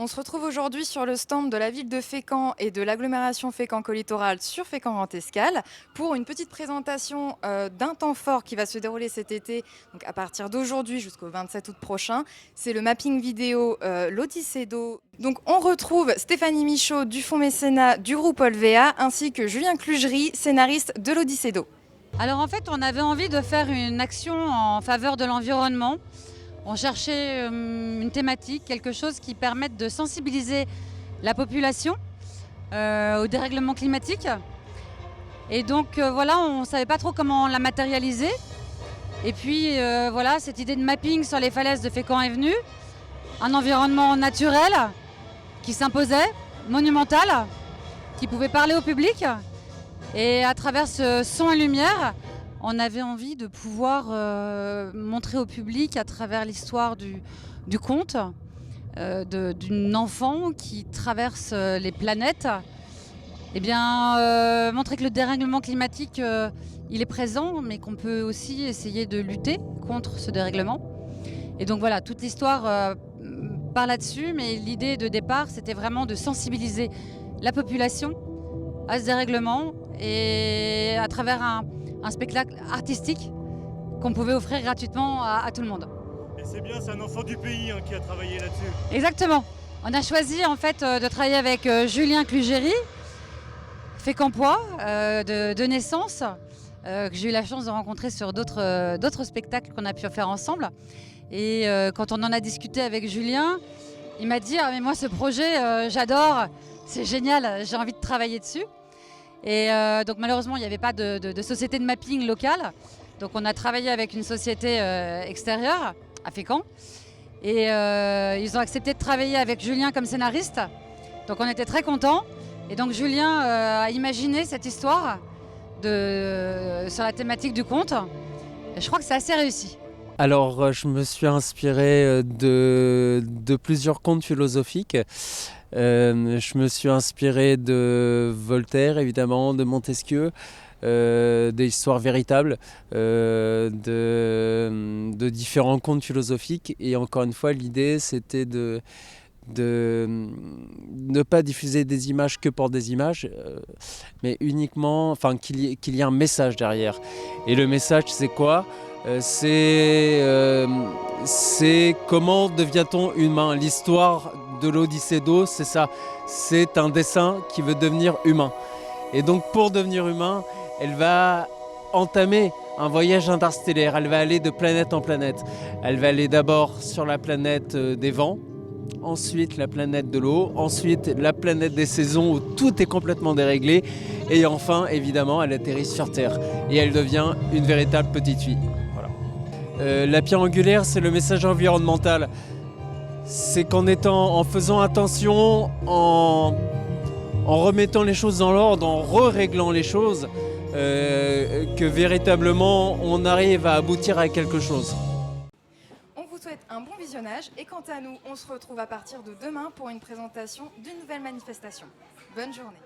On se retrouve aujourd'hui sur le stand de la ville de Fécamp et de l'agglomération Fécamp-Colitoral sur Fécamp-Grand-Escale pour une petite présentation d'un temps fort qui va se dérouler cet été, donc à partir d'aujourd'hui jusqu'au 27 août prochain. C'est le mapping vidéo l'Odyssée d'eau. Donc on retrouve Stéphanie Michaud du fonds mécénat du groupe Olvea ainsi que Julien Clugerie, scénariste de l'Odyssée d'eau. Alors en fait, on avait envie de faire une action en faveur de l'environnement. On cherchait une thématique, quelque chose qui permette de sensibiliser la population au dérèglement climatique. Et donc voilà, on ne savait pas trop comment la matérialiser. Et puis voilà, cette idée de mapping sur les falaises de Fécamp est venue. Un environnement naturel qui s'imposait, monumental, qui pouvait parler au public. Et à travers ce son et lumière, on avait envie de pouvoir montrer au public à travers l'histoire du conte d'une enfant qui traverse les planètes, eh bien, montrer que le dérèglement climatique il est présent, mais qu'on peut aussi essayer de lutter contre ce dérèglement. Et donc voilà, toute l'histoire part là-dessus, mais l'idée de départ, c'était vraiment de sensibiliser la population à ce dérèglement et à travers un spectacle artistique qu'on pouvait offrir gratuitement à tout le monde. Et c'est bien, c'est un enfant du pays qui a travaillé là-dessus. Exactement. On a choisi en fait de travailler avec Julien Clugerie, fécampois de naissance, que j'ai eu la chance de rencontrer sur d'autres spectacles qu'on a pu faire ensemble. Et quand on en a discuté avec Julien, il m'a dit « Ah mais moi ce projet, j'adore, c'est génial, j'ai envie de travailler dessus ». Et donc malheureusement, il n'y avait pas de société de mapping locale. Donc on a travaillé avec une société extérieure à Fécamp. Et ils ont accepté de travailler avec Julien comme scénariste. Donc on était très contents. Et donc Julien a imaginé cette histoire sur la thématique du conte. Et je crois que c'est assez réussi. Alors, je me suis inspiré de plusieurs contes philosophiques. Je me suis inspiré de Voltaire, évidemment, de Montesquieu, des histoires véritables, de différents contes philosophiques. Et encore une fois, l'idée, c'était de ne pas diffuser des images que pour des images, mais uniquement, enfin, qu'il y ait un message derrière. Et le message, c'est quoi ? C'est comment devient-on humain. L'histoire de l'Odyssée d'eau, c'est ça. C'est un dessin qui veut devenir humain. Et donc pour devenir humain, elle va entamer un voyage interstellaire. Elle va aller de planète en planète. Elle va aller d'abord sur la planète des vents, ensuite la planète de l'eau, ensuite la planète des saisons où tout est complètement déréglé. Et enfin, évidemment, elle atterrit sur Terre. Et elle devient une véritable petite fille. La pierre angulaire, c'est le message environnemental. C'est en faisant attention, en remettant les choses dans l'ordre, en réglant les choses, que véritablement on arrive à aboutir à quelque chose. On vous souhaite un bon visionnage et quant à nous, on se retrouve à partir de demain pour une présentation d'une nouvelle manifestation. Bonne journée.